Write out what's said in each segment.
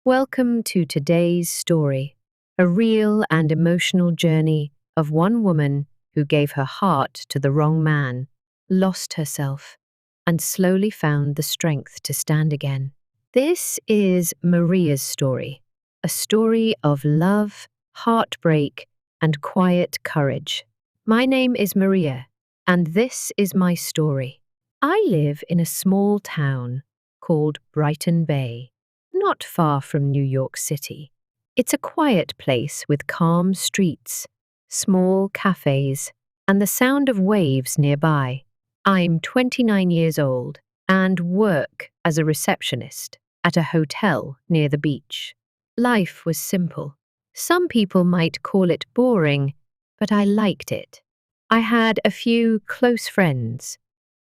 Welcome to today's story, a real and emotional journey of one woman who gave her heart to the wrong man, lost herself, and slowly found the strength to stand again. This is Maria's story, a story of love, heartbreak, and quiet courage. My name is Maria, and this is my story. I live in a small town called Brighton Bay, not far from New York City. It's a quiet place with calm streets, small cafes, and the sound of waves nearby. I'm 29 years old and work as a receptionist at a hotel near the beach. Life was simple. Some people might call it boring, but I liked it. I had a few close friends,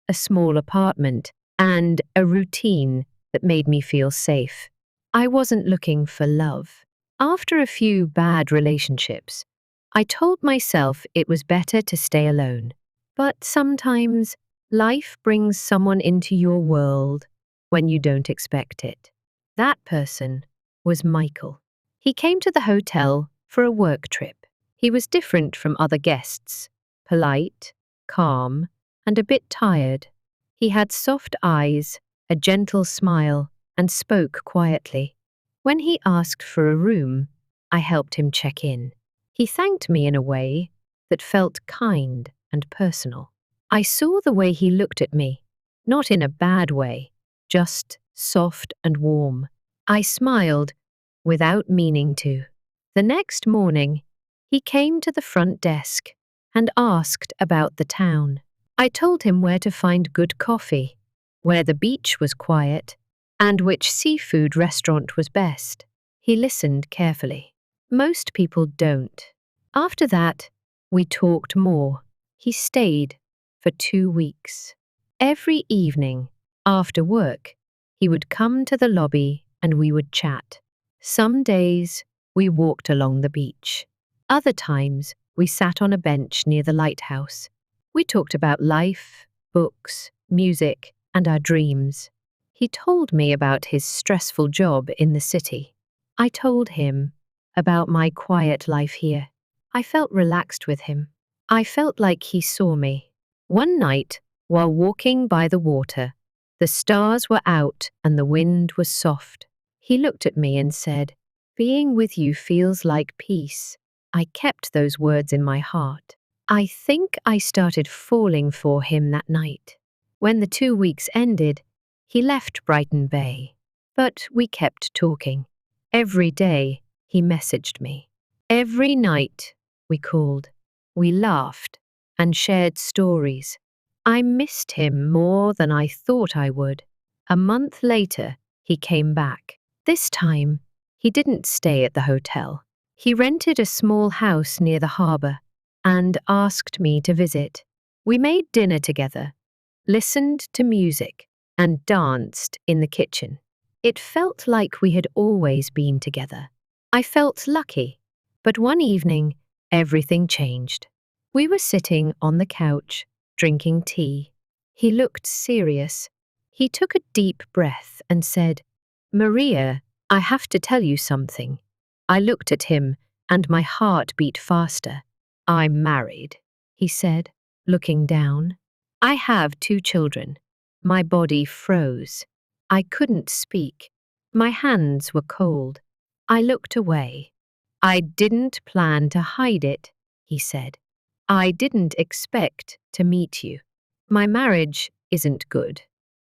a small apartment, and a routine that made me feel safe. I wasn't looking for love. After a few bad relationships, I told myself it was better to stay alone. But sometimes life brings someone into your world when you don't expect it. That person was Michael. He came to the hotel for a work trip. He was different from other guests, polite, calm, and a bit tired. He had soft eyes, a gentle smile, and spoke quietly. When he asked for a room, I helped him check in. He thanked me in a way that felt kind and personal. I saw the way he looked at me, not in a bad way, just soft and warm. I smiled without meaning to. The next morning, he came to the front desk and asked about the town. I told him where to find good coffee, where the beach was quiet, and which seafood restaurant was best. He listened carefully. Most people don't. After that, we talked more. He stayed for 2 weeks. Every evening, after work, he would come to the lobby and we would chat. Some days, we walked along the beach. Other times, we sat on a bench near the lighthouse. We talked about life, books, music, and our dreams. He told me about his stressful job in the city. I told him about my quiet life here. I felt relaxed with him. I felt like he saw me. One night, while walking by the water, the stars were out and the wind was soft. He looked at me and said, "Being with you feels like peace." I kept those words in my heart. I think I started falling for him that night. When the 2 weeks ended, he left Brighton Bay, but we kept talking. Every day, he messaged me. Every night, we called. We laughed and shared stories. I missed him more than I thought I would. A month later, he came back. This time, he didn't stay at the hotel. He rented a small house near the harbor and asked me to visit. We made dinner together, listened to music, and danced in the kitchen. It felt like we had always been together. I felt lucky, but one evening, everything changed. We were sitting on the couch, drinking tea. He looked serious. He took a deep breath and said, "Maria, I have to tell you something." I looked at him, and my heart beat faster. "I'm married," he said, looking down. "I have 2 children." My body froze. I couldn't speak. My hands were cold. I looked away. "I didn't plan to hide it," he said. "I didn't expect to meet you. My marriage isn't good.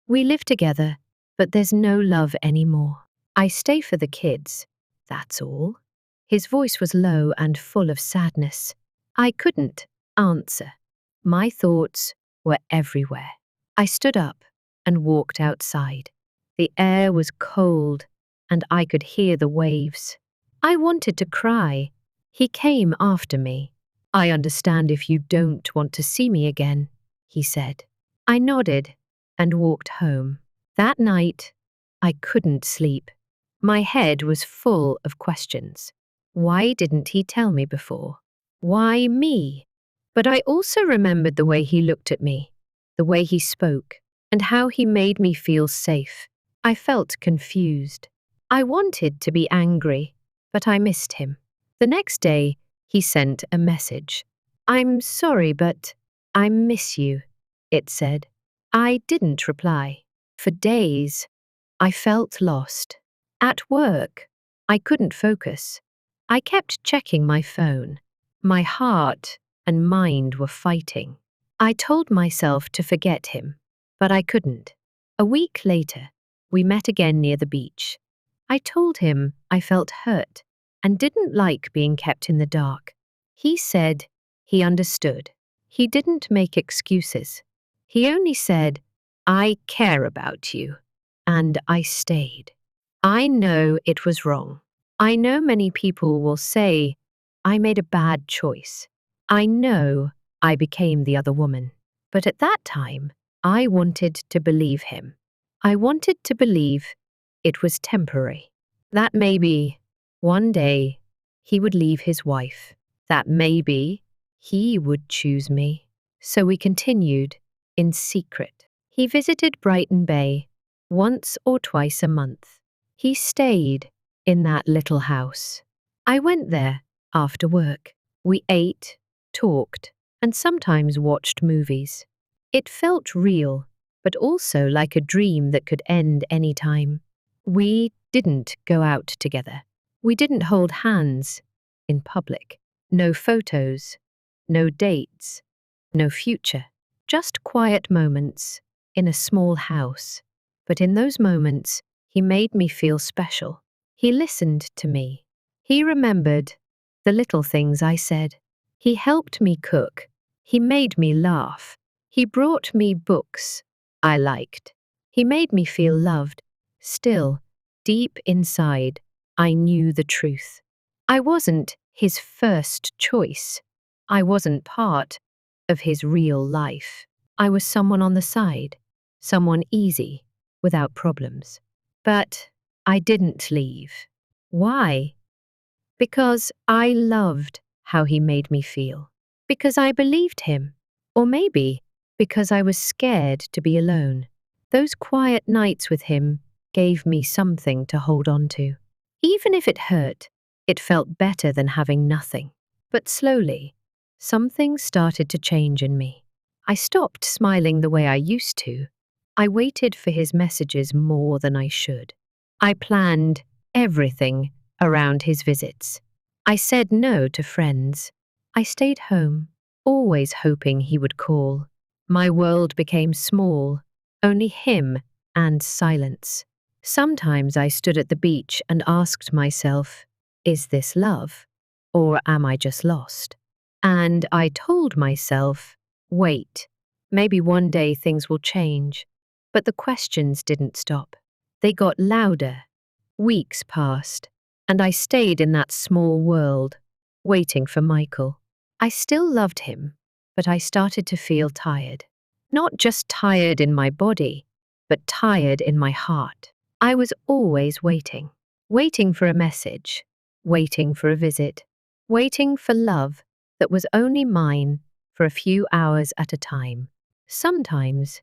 We live together, but there's no love anymore. I stay for the kids, that's all." His voice was low and full of sadness. I couldn't answer. My thoughts were everywhere. I stood up and walked outside. The air was cold, and I could hear the waves. I wanted to cry. He came after me. "I understand if you don't want to see me again," he said. I nodded and walked home. That night, I couldn't sleep. My head was full of questions. Why didn't he tell me before? Why me? But I also remembered the way he looked at me, the way he spoke, and how he made me feel safe. I felt confused. I wanted to be angry, but I missed him. The next day, he sent a message. "I'm sorry, but I miss you," it said. I didn't reply. For days, I felt lost. At work, I couldn't focus. I kept checking my phone. My heart and mind were fighting. I told myself to forget him, but I couldn't. A week later, we met again near the beach. I told him I felt hurt and didn't like being kept in the dark. He said he understood. He didn't make excuses. He only said, "I care about you." And I stayed. I know it was wrong. I know many people will say I made a bad choice. I know I became the other woman. But at that time, I wanted to believe him. I wanted to believe it was temporary. That maybe one day he would leave his wife. That maybe he would choose me. So we continued in secret. He visited Brighton Bay once or twice a month. He stayed in that little house. I went there after work. We ate, talked, and sometimes watched movies. It felt real, but also like a dream that could end any time. We didn't go out together. We didn't hold hands in public. No photos, no dates, no future. Just quiet moments in a small house. But in those moments, he made me feel special. He listened to me. He remembered the little things I said. He helped me cook. He made me laugh. He brought me books I liked. He made me feel loved. Still, deep inside, I knew the truth. I wasn't his first choice. I wasn't part of his real life. I was someone on the side, someone easy, without problems. But I didn't leave. Why? Because I loved how he made me feel. Because I believed him. Or maybe because I was scared to be alone. Those quiet nights with him gave me something to hold on to. Even if it hurt, it felt better than having nothing. But slowly, something started to change in me. I stopped smiling the way I used to. I waited for his messages more than I should. I planned everything around his visits. I said no to friends. I stayed home, always hoping he would call. My world became small, only him and silence. Sometimes I stood at the beach and asked myself, is this love? Or am I just lost? And I told myself, wait, maybe one day things will change. But the questions didn't stop. They got louder. Weeks passed, and I stayed in that small world, waiting for Michael. I still loved him, but I started to feel tired. Not just tired in my body, but tired in my heart. I was always waiting. Waiting for a message, waiting for a visit, waiting for love that was only mine for a few hours at a time. Sometimes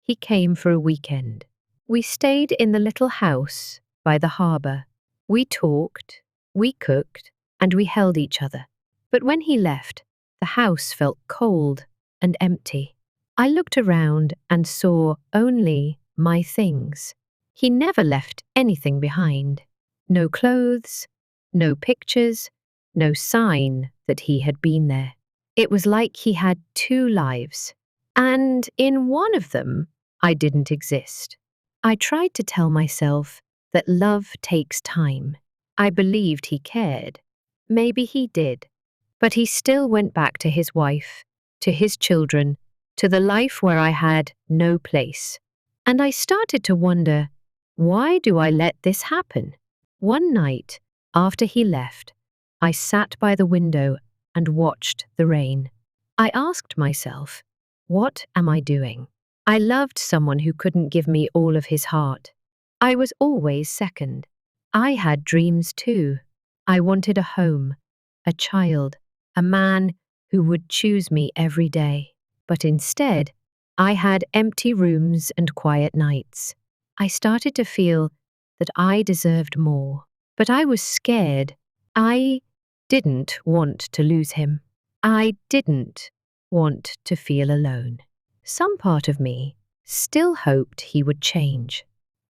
he came for a weekend. We stayed in the little house by the harbour. We talked, we cooked, and we held each other. But when he left, the house felt cold and empty. I looked around and saw only my things. He never left anything behind. No clothes, no pictures, no sign that he had been there. It was like he had two lives. And in one of them, I didn't exist. I tried to tell myself that love takes time. I believed he cared. Maybe he did. But he still went back to his wife, to his children, to the life where I had no place. And I started to wonder, why do I let this happen? One night, after he left, I sat by the window and watched the rain. I asked myself, what am I doing? I loved someone who couldn't give me all of his heart. I was always second. I had dreams too. I wanted a home, a child, a man who would choose me every day. But instead, I had empty rooms and quiet nights. I started to feel that I deserved more. But I was scared. I didn't want to lose him. I didn't want to feel alone. Some part of me still hoped he would change,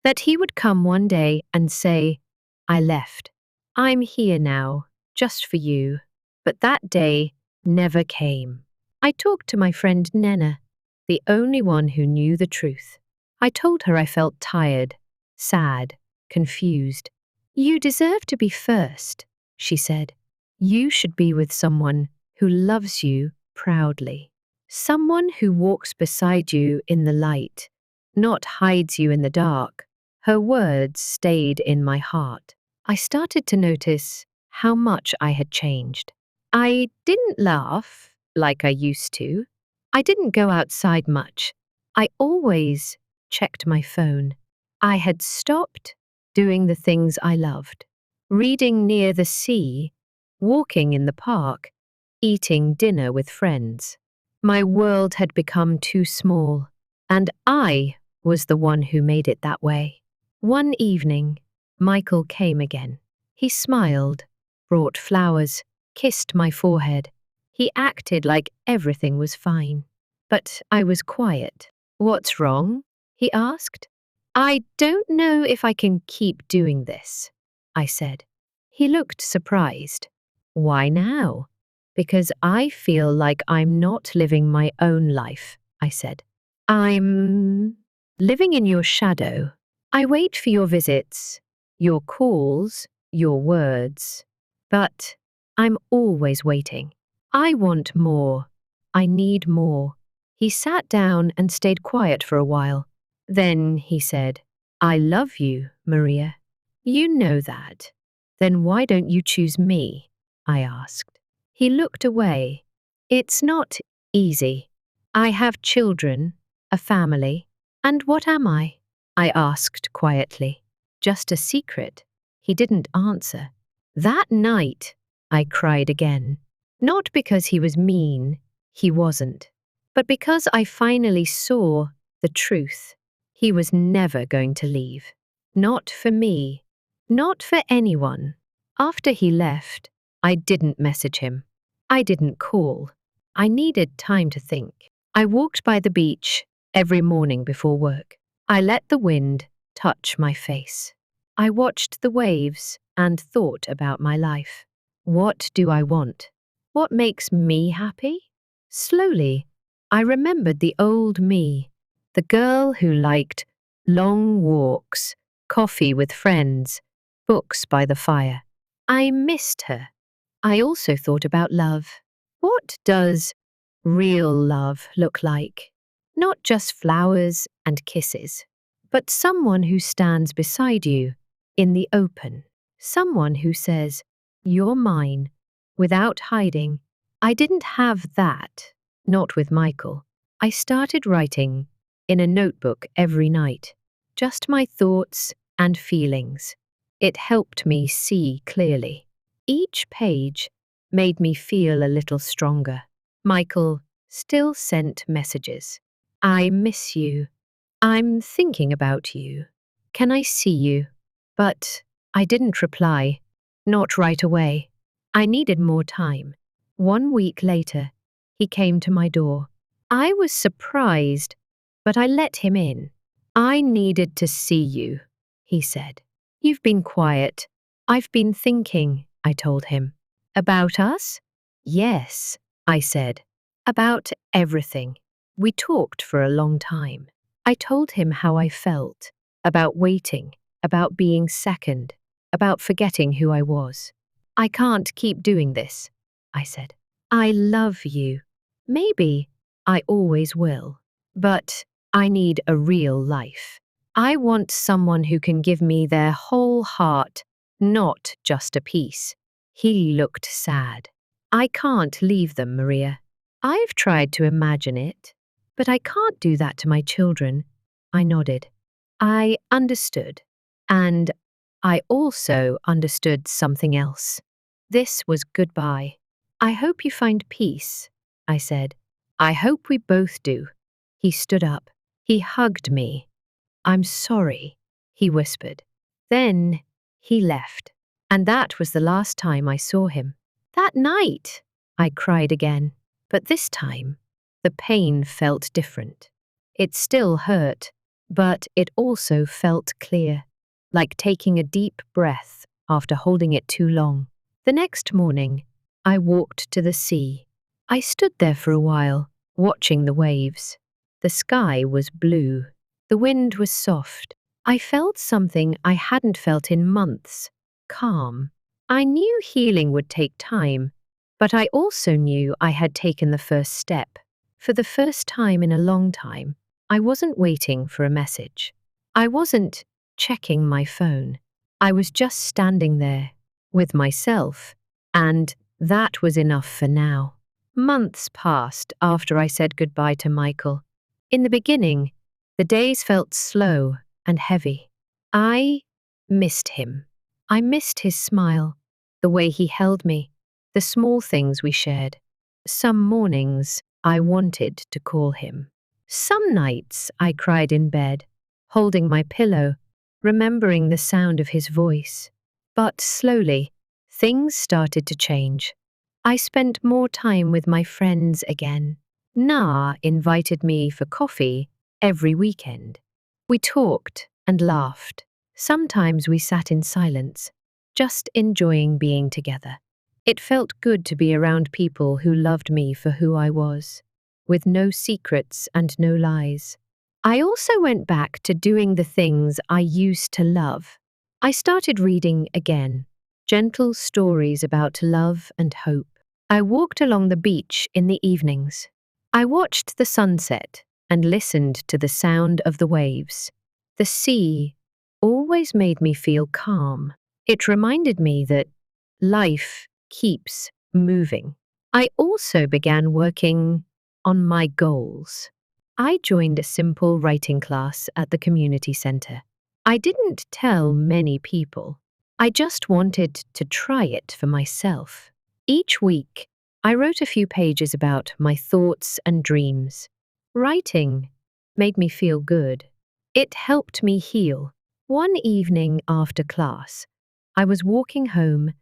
that he would come one day and say, "I left. I'm here now, just for you." But that day never came. I talked to my friend Nena, the only one who knew the truth. I told her I felt tired, sad, confused. "You deserve to be first," she said. "You should be with someone who loves you proudly. Someone who walks beside you in the light, not hides you in the dark." Her words stayed in my heart. I started to notice how much I had changed. I didn't laugh like I used to. I didn't go outside much. I always checked my phone. I had stopped doing the things I loved. Reading near the sea, walking in the park, eating dinner with friends. My world had become too small, and I was the one who made it that way. One evening, Michael came again. He smiled, brought flowers, kissed my forehead. He acted like everything was fine. But I was quiet. "What's wrong?" he asked. "I don't know if I can keep doing this," I said. He looked surprised. "Why now?" "Because I feel like I'm not living my own life," I said. "I'm living in your shadow. I wait for your visits, your calls, your words. But I'm always waiting. I want more. I need more." He sat down and stayed quiet for a while. Then he said, "I love you, Maria. You know that. Then why don't you choose me?" I asked. He looked away. "It's not easy. I have children, a family. And what am I?" I asked quietly. "Just a secret." He didn't answer. That night, I cried again. Not because he was mean, he wasn't, but because I finally saw the truth. He was never going to leave. Not for me. Not for anyone. After he left, I didn't message him. I didn't call. I needed time to think. I walked by the beach every morning before work. I let the wind touch my face. I watched the waves and thought about my life. What do I want? What makes me happy? Slowly, I remembered the old me, the girl who liked long walks, coffee with friends, books by the fire. I missed her. I also thought about love. What does real love look like? Not just flowers and kisses, but someone who stands beside you in the open. Someone who says, "You're mine," without hiding. I didn't have that, not with Michael. I started writing in a notebook every night, just my thoughts and feelings. It helped me see clearly. Each page made me feel a little stronger. Michael still sent messages. "I miss you. I'm thinking about you. Can I see you?" But I didn't reply. Not right away. I needed more time. 1 week later, he came to my door. I was surprised, but I let him in. "I needed to see you," he said. "You've been quiet." "I've been thinking," I told him. "About us?" "Yes," I said. "About everything." We talked for a long time. I told him how I felt, about waiting, about being second, about forgetting who I was. "I can't keep doing this," I said. "I love you. Maybe I always will. But I need a real life. I want someone who can give me their whole heart, not just a piece." He looked sad. "I can't leave them, Maria. I've tried to imagine it, but I can't do that to my children." I nodded. I understood. And I also understood something else. This was goodbye. "I hope you find peace," I said. "I hope we both do." He stood up. He hugged me. "I'm sorry," he whispered. Then he left, and that was the last time I saw him. That night, I cried again, but this time, the pain felt different. It still hurt, but it also felt clear, like taking a deep breath after holding it too long. The next morning, I walked to the sea. I stood there for a while, watching the waves. The sky was blue. The wind was soft. I felt something I hadn't felt in months, calm. I knew healing would take time, but I also knew I had taken the first step. For the first time in a long time, I wasn't waiting for a message. I wasn't checking my phone. I was just standing there, with myself, and that was enough for now. Months passed after I said goodbye to Michael. In the beginning, the days felt slow and heavy. I missed him. I missed his smile, the way he held me, the small things we shared. Some mornings, I wanted to call him. Some nights, I cried in bed, holding my pillow, remembering the sound of his voice. But slowly, things started to change. I spent more time with my friends again. Na invited me for coffee every weekend. We talked and laughed. Sometimes we sat in silence, just enjoying being together. It felt good to be around people who loved me for who I was, with no secrets and no lies. I also went back to doing the things I used to love. I started reading again, gentle stories about love and hope. I walked along the beach in the evenings. I watched the sunset and listened to the sound of the waves. The sea always made me feel calm. It reminded me that life keeps moving. I also began working on my goals. I joined a simple writing class at the community center. I didn't tell many people. I just wanted to try it for myself. Each week, I wrote a few pages about my thoughts and dreams. Writing made me feel good. It helped me heal. One evening after class, I was walking home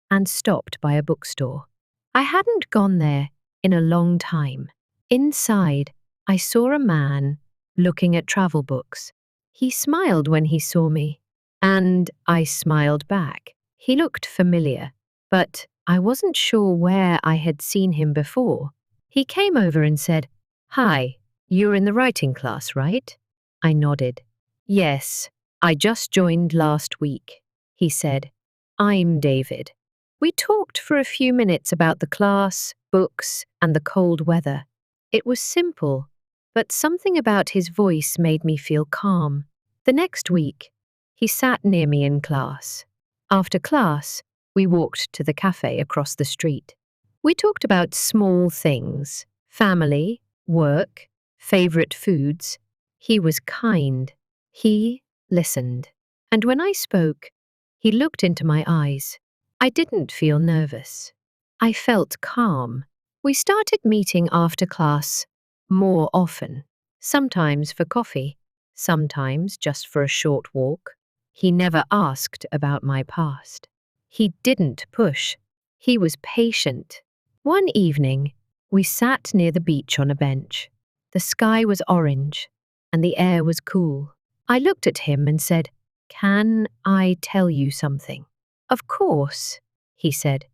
and stopped by a bookstore. I hadn't gone there in a long time. Inside, I saw a man looking at travel books. He smiled when he saw me, and I smiled back. He looked familiar, but I wasn't sure where I had seen him before. He came over and said, "Hi, you're in the writing class, right?" I nodded. "Yes, I just joined last week," he said. "I'm David." We talked for a few minutes about the class, books, and the cold weather. It was simple, but something about his voice made me feel calm. The next week, he sat near me in class. After class, we walked to the cafe across the street. We talked about small things, family, work, favorite foods. He was kind. He listened. And when I spoke, he looked into my eyes. I didn't feel nervous. I felt calm. We started meeting after class more often, sometimes for coffee, sometimes just for a short walk. He never asked about my past. He didn't push. He was patient. One evening, we sat near the beach on a bench. The sky was orange, and the air was cool. I looked at him and said, "Can I tell you something?" "Of course," he said.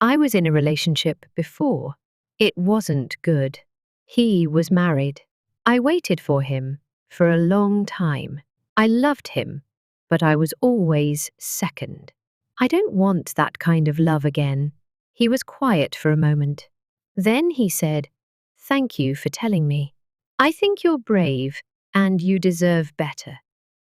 "I was in a relationship before. It wasn't good. He was married. I waited for him for a long time. I loved him, but I was always second. I don't want that kind of love again." He was quiet for a moment. Then he said, "Thank you for telling me. I think you're brave and you deserve better."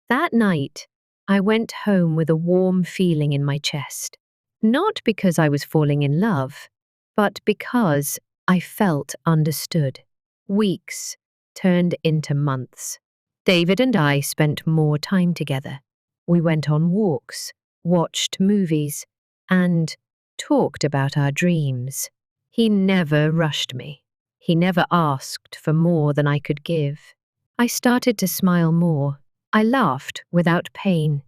That night, I went home with a warm feeling in my chest. Not because I was falling in love, but because I felt understood. Weeks turned into months. David and I spent more time together. We went on walks, watched movies, and talked about our dreams. He never rushed me. He never asked for more than I could give. I started to smile more. I laughed without pain.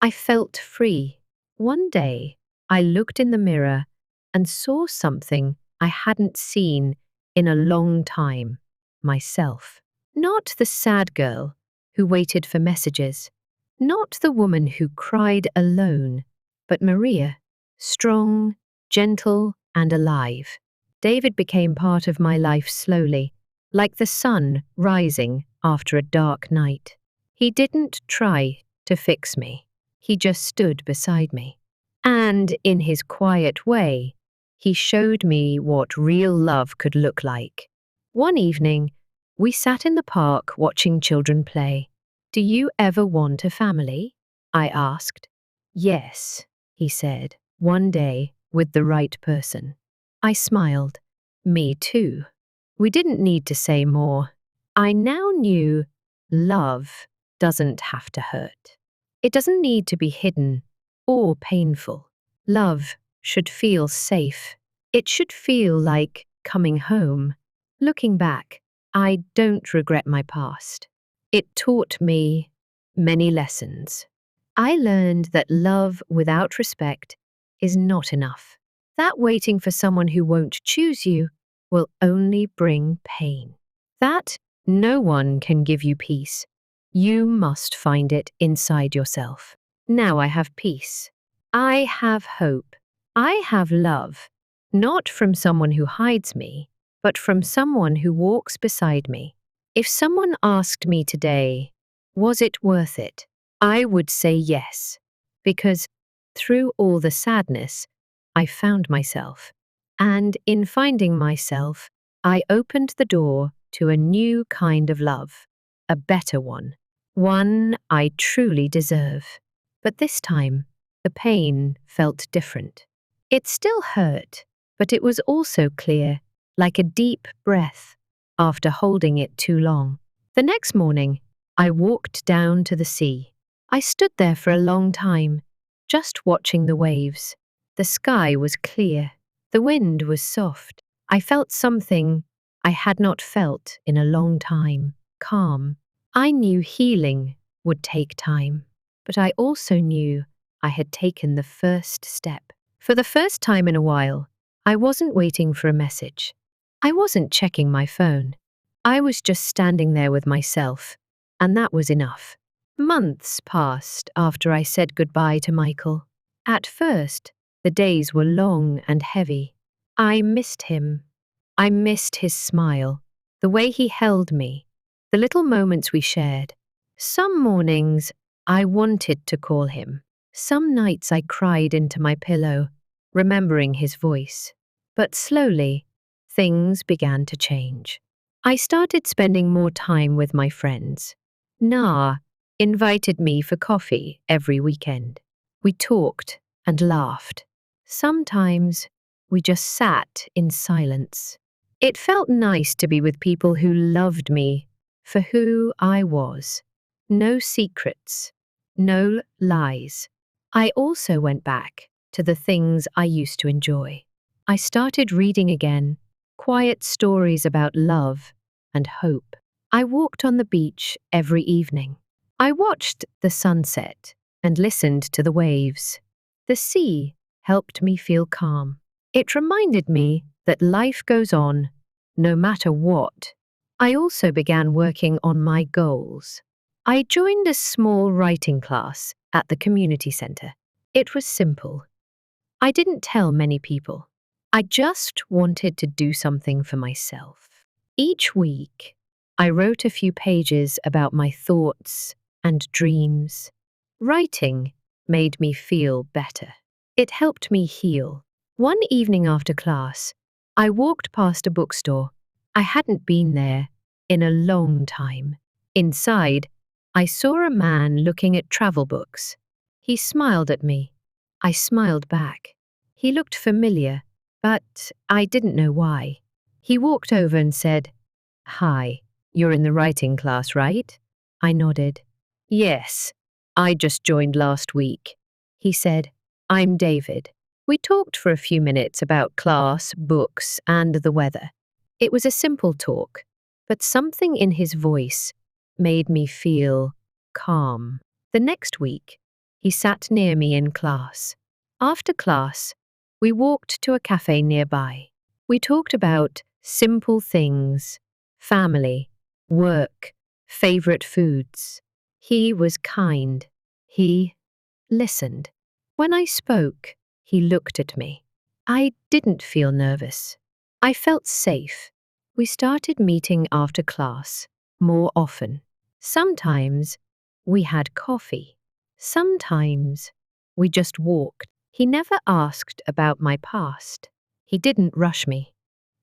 I felt free. One day, I looked in the mirror and saw something I hadn't seen in a long time. Myself. Not the sad girl who waited for messages, not the woman who cried alone, but Maria, strong, gentle, and alive. David became part of my life slowly, like the sun rising after a dark night. He didn't try to fix me. He just stood beside me. And in his quiet way, he showed me what real love could look like. One evening, we sat in the park watching children play. "Do you ever want a family?" I asked. "Yes," he said, "one day with the right person." I smiled. "Me too." We didn't need to say more. I now knew love doesn't have to hurt. It doesn't need to be hidden or painful. Love should feel safe. It should feel like coming home. Looking back, I don't regret my past. It taught me many lessons. I learned that love without respect is not enough. That waiting for someone who won't choose you will only bring pain. That no one can give you peace. You must find it inside yourself. Now I have peace. I have hope. I have love. Not from someone who hides me, but from someone who walks beside me. If someone asked me today, was it worth it? I would say yes, because through all the sadness, I found myself. And in finding myself, I opened the door to a new kind of love, a better one I truly deserve. But this time, the pain felt different. It still hurt, but it was also clear, like a deep breath after holding it too long. The next morning, I walked down to the sea. I stood there for a long time, just watching the waves. The sky was clear. The wind was soft. I felt something I had not felt in a long time, calm. I knew healing would take time, but I also knew I had taken the first step. For the first time in a while, I wasn't waiting for a message. I wasn't checking my phone. I was just standing there with myself, and that was enough. Months passed after I said goodbye to Michael. At first, the days were long and heavy. I missed him. I missed his smile, the way he held me, the little moments we shared. Some mornings, I wanted to call him. Some nights I cried into my pillow, remembering his voice. But slowly, things began to change. I started spending more time with my friends. Na invited me for coffee every weekend. We talked and laughed. Sometimes we just sat in silence. It felt nice to be with people who loved me for who I was. No secrets, no lies. I also went back to the things I used to enjoy. I started reading again, quiet stories about love and hope. I walked on the beach every evening. I watched the sunset and listened to the waves. The sea helped me feel calm. It reminded me that life goes on, no matter what. I also began working on my goals. I joined a small writing class at the community center. It was simple. I didn't tell many people. I just wanted to do something for myself. Each week, I wrote a few pages about my thoughts and dreams. Writing made me feel better. It helped me heal. One evening after class, I walked past a bookstore. I hadn't been there in a long time. Inside, I saw a man looking at travel books. He smiled at me. I smiled back. He looked familiar, but I didn't know why. He walked over and said, "Hi, you're in the writing class, right?" I nodded. "Yes, I just joined last week." He said, "I'm David." We talked for a few minutes about class, books, and the weather. It was a simple talk, but something in his voice made me feel calm. The next week, He sat near me in class. After class, we walked to a cafe nearby. We talked about simple things, family, work, favorite foods. He was kind. He listened. When I spoke, he looked at me. I didn't feel nervous. I felt safe. We started meeting after class more often. Sometimes we had coffee. Sometimes we just walked. He never asked about my past. He didn't rush me.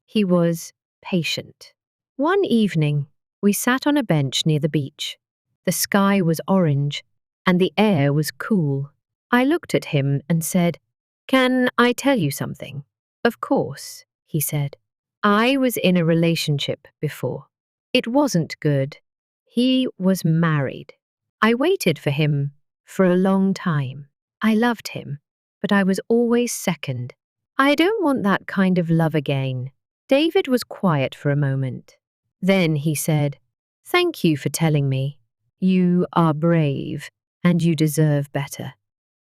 He was patient. One evening, we sat on a bench near the beach. The sky was orange and the air was cool. I looked at him and said, "Can I tell you something?" "Of course," he said. I was in a relationship before. It wasn't good. He was married. I waited for him for a long time. I loved him, but I was always second. I don't want that kind of love again. David was quiet for a moment. Then he said, "Thank you for telling me. You are brave, and you deserve better."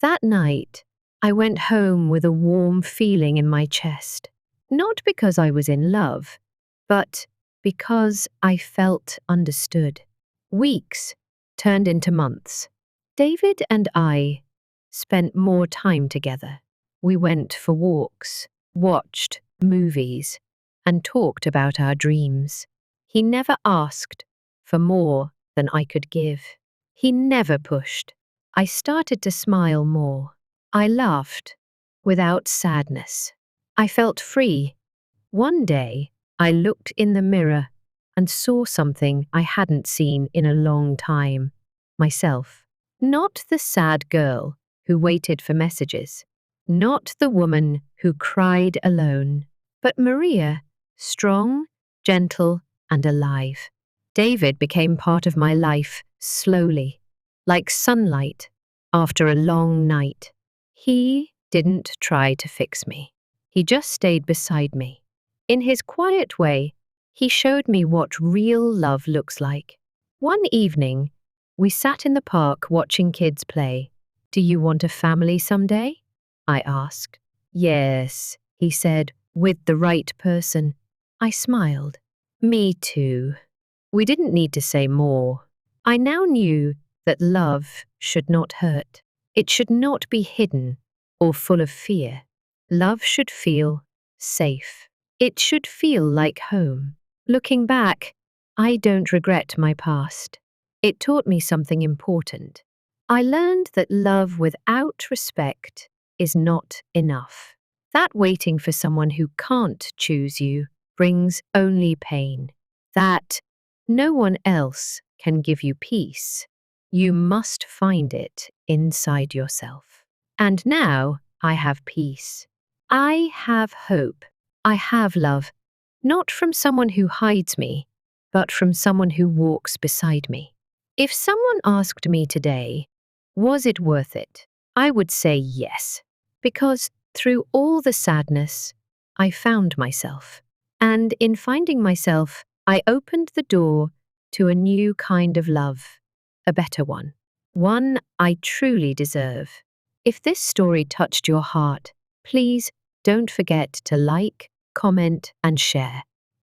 That night, I went home with a warm feeling in my chest. Not because I was in love, but because I felt understood. Weeks turned into months. David and I spent more time together. We went for walks, watched movies, and talked about our dreams. He never asked for more than I could give. He never pushed. I started to smile more. I laughed without sadness. I felt free. One day, I looked in the mirror and saw something I hadn't seen in a long time. Myself. Not the sad girl who waited for messages. Not the woman who cried alone. But Maria, strong, gentle, and alive. David became part of my life slowly, like sunlight after a long night. He didn't try to fix me. He just stayed beside me. In his quiet way, he showed me what real love looks like. One evening, we sat in the park watching kids play. "Do you want a family someday?" I asked. "Yes," he said, "with the right person." I smiled. "Me too." We didn't need to say more. I now knew that love should not hurt. It should not be hidden or full of fear. Love should feel safe. It should feel like home. Looking back, I don't regret my past. It taught me something important. I learned that love without respect is not enough. That waiting for someone who can't choose you brings only pain. That no one else can give you peace. You must find it inside yourself. And now I have peace. I have hope. I have love, not from someone who hides me, but from someone who walks beside me. If someone asked me today, was it worth it? I would say yes, because through all the sadness, I found myself. And in finding myself, I opened the door to a new kind of love, a better one I truly deserve. If this story touched your heart, please don't forget to like, comment, and share.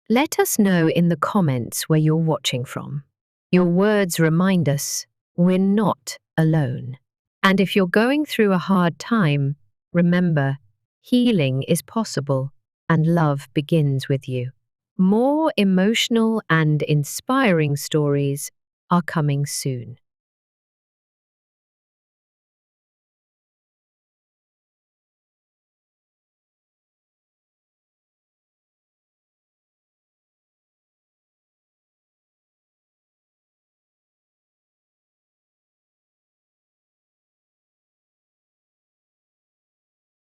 Let us know in the comments where you're watching from. Your words remind us we're not alone. And if you're going through a hard time, remember, healing is possible and love begins with you. More emotional and inspiring stories are coming soon.